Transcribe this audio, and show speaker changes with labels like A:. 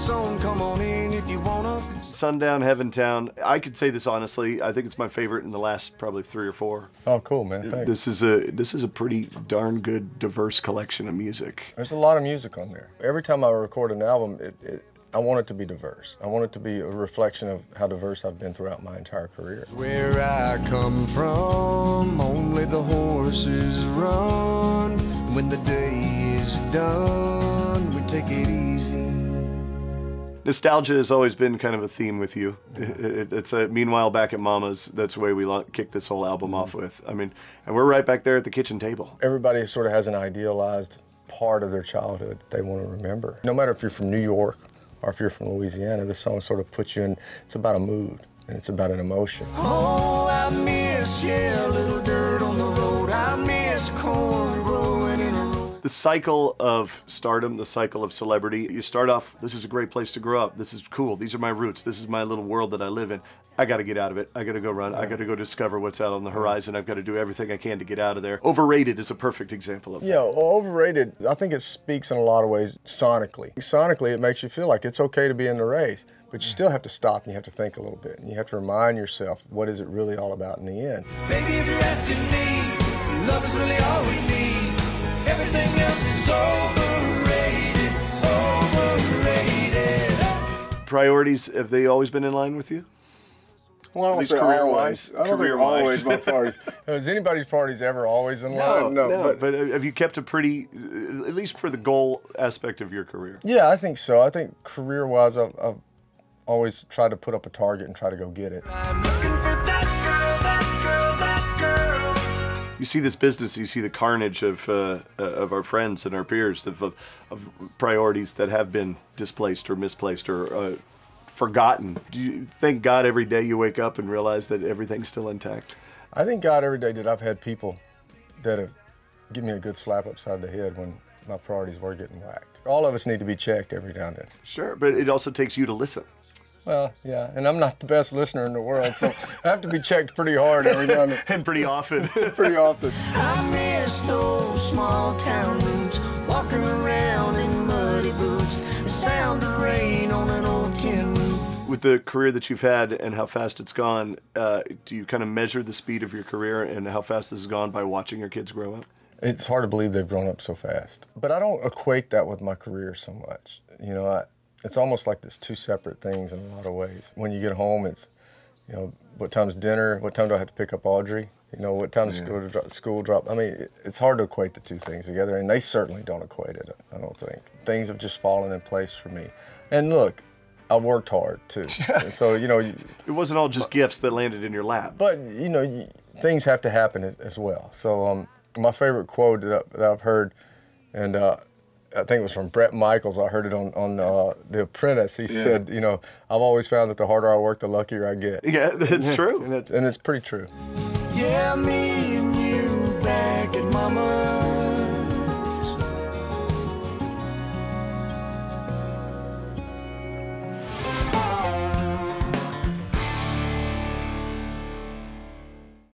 A: lights on, come on in if you wanna.
B: Sundown Heaven Town. I could say this honestly. I think it's my favorite in the last probably 3 or 4.
C: Oh, cool, man. Thanks.
B: This is a pretty darn good, diverse collection of music.
C: There's a lot of music on there. Every time I record an album, I want it to be diverse. I want it to be a reflection of how diverse I've been throughout my entire career.
A: Where I come from, only the horses run. When the day is done, we take it easy.
B: Nostalgia has always been kind of a theme with you. It's a meanwhile back at Mama's. That's the way we kicked this whole album off with. I mean, and we're right back there at the kitchen table.
C: Everybody sort of has an idealized part of their childhood that they want to remember. No matter if you're from New York or if you're from Louisiana, this song sort of puts you in. It's about a mood and it's about an emotion.
A: Oh, I miss, yeah, a little dirt on the road. I miss corn growing in a road.
B: The cycle of stardom, the cycle of celebrity. You start off, this is a great place to grow up. This is cool. These are my roots. This is my little world that I live in. I got to get out of it. I got to go run. I got to go discover what's out on the horizon. I've got to do everything I can to get out of there. Overrated is a perfect example of that.
C: Yeah, overrated, I think it speaks in a lot of ways sonically. Sonically, it makes you feel like it's okay to be in the race, but you still have to stop and you have to think a little bit. And you have to remind yourself, what is it really all about in the end?
A: Baby, if you're asking me, love is really all we need. Everything else is overrated, overrated.
B: Priorities, have they always been in line with you?
C: Well, I don't say always. I don't think always my parties. Is anybody's parties ever always in line?
B: No. But have you kept a pretty, at least for the goal aspect of your career?
C: Yeah, I think so. I think career-wise, I've always tried to put up a target and try to go get it.
A: I'm looking for that girl, that girl, that girl.
B: You see this business, you see the carnage of our friends and our peers, of priorities that have been displaced or misplaced or forgotten. Do you thank God every day you wake up and realize that everything's still intact?
C: I thank God every day that I've had people that have given me a good slap upside the head when my priorities were getting whacked. All of us need to be checked every now and then.
B: Sure, but it also takes you to listen.
C: Well, yeah, and I'm not the best listener in the world, so I have to be checked pretty hard every now and then.
B: And pretty often.
C: Pretty often.
A: I miss those small town roots, walking around in muddy boots, the sound of rain on an old tin roof.
B: With the career that you've had and how fast it's gone, do you kind of measure the speed of your career and how fast this has gone by watching your kids grow up?
C: It's hard to believe they've grown up so fast. But I don't equate that with my career so much. You know, it's almost like there's two separate things in a lot of ways. When you get home, it's, you know, what time's dinner? What time do I have to pick up Audrey? You know, what time's school drop? I mean, it's hard to equate the two things together, and they certainly don't equate it, I don't think. Things have just fallen in place for me. And look, I worked hard, too. And so, you know.
B: It wasn't all just gifts that landed in your lap.
C: But, you know, things have to happen as well. So my favorite quote that I've heard, and I think it was from Bret Michaels. I heard it on The Apprentice. He said, you know, I've always found that the harder I work, the luckier I get.
B: Yeah, that's true.
C: And it's pretty true.
A: Yeah, me and you back at Mama's.